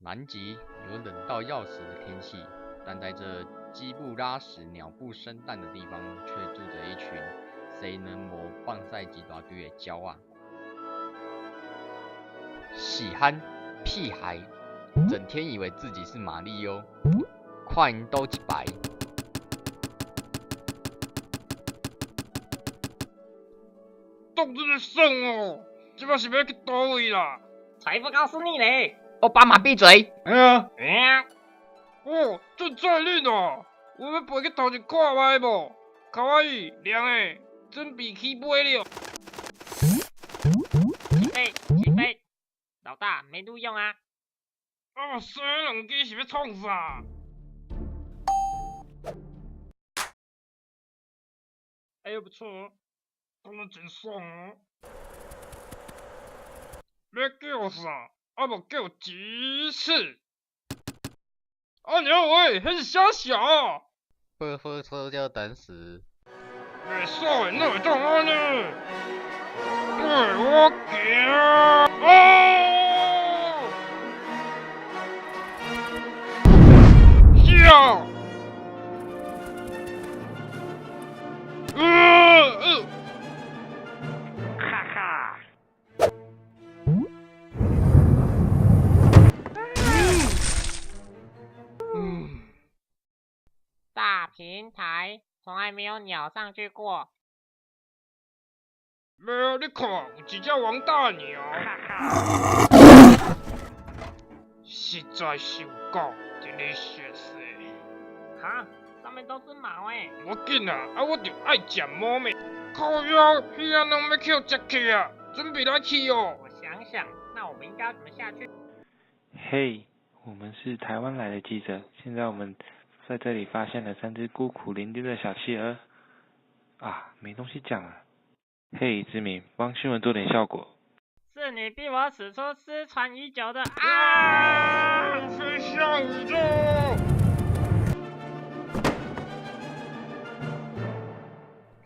南极有冷到要死的天气，但在这鸡不拉屎、鸟不生蛋的地方，却住着一群谁能无棒赛几大堆的鸟啊！喜憨屁孩，整天以为自己是马里欧，看因都一白。冻真的爽哦！这把是要去倒位啦？才不告诉你嘞！奥巴马闭嘴！哦，真在恁哦！我们陪去头前看卖无？卡哇伊，凉诶，准备起飞了。起飞！老大没录用啊！啊，生人机是要创啥？哎呦，不错哦，真的真爽哦！要叫啥？啊无叫鸡翅。啊娘喂，迄是啥小？不飞车就等死。袂使，哪会当安尼？对我行啊！笑！哈哈！大平台从来没有鸟上去过。没啊，你看，有一只王大鸟。实在是有够 delicious 的。哈，上面都是毛诶。我紧啊，我就爱食毛面。靠腰，鱼啊，拢要去食去啊，准备来去哦。我想想，那我们应该要怎么下去？嘿，我们是台湾来的记者，现在我们在这里发现了3只孤苦伶仃的小企鹅。啊，没东西讲了。嘿，志明，帮新闻做点效果。是你逼我使出失传已久的啊！飞向宇宙！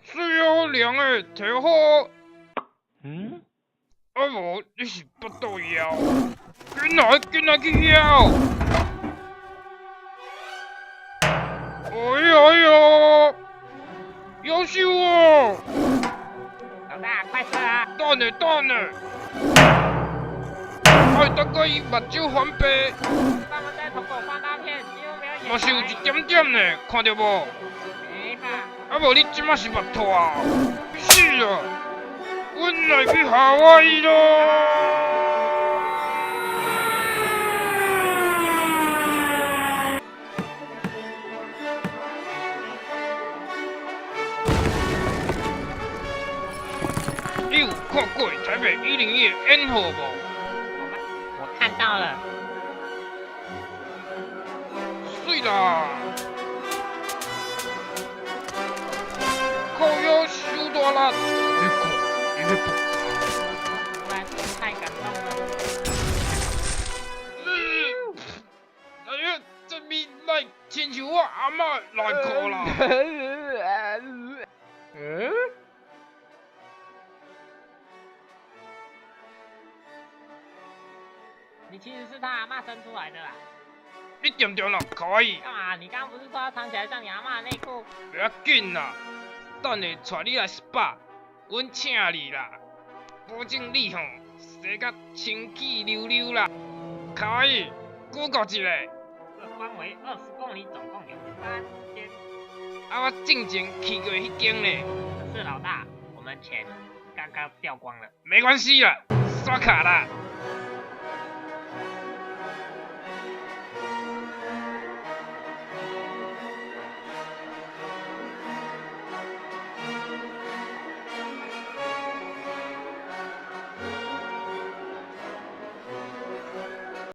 水好凉诶，摕好。啊无，你是腹肚枵？紧来去晓！哎呦，夭寿哦！老大，快射啊！等下，哎，等过伊目睭翻白。他们在瞳孔放大片，几乎没有眼白。嘛是有一点点呢，看到无？没吧？啊无，你即马是目拖啊？是啊，阮来去夏威夷咯！你有看过台北101的烟火无？我看到了。水啦！靠腰收大力，你看，你要爆实在是太感动了。哎呀，这面来亲像我阿嬷来哭啦！你其实是他阿嬷生出来的啦。你点啦，卡哇伊。干嘛？你刚刚不是说要藏起来像你阿嬷的内裤？不要紧啦，等下带你来 SPA， 阮请你啦，保证你吼洗甲清气溜溜啦。卡哇伊，估告一个。这方围20公里，总共有3间。啊，我进前去过迄间呢。可是老大，我们钱刚刚掉光了。没关系啦，刷卡啦。